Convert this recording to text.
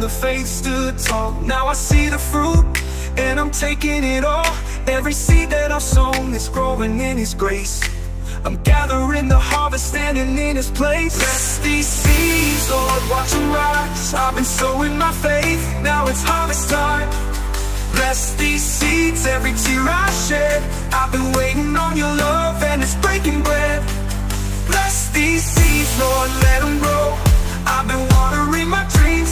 the faith stood tall. Now I see the fruit, and I'm taking it all. Every seed that I've sown is growing in His grace. I'm gathering the harvest, standing in His place. Bless these seeds, Lord, watch them rise. I've been sowing my faith, now it's harvest time. Bless these seeds, every tear I shed. I've been waiting on your love, and it's breaking bread. Bless these seeds, Lord, let them grow. I've been watering my dreams,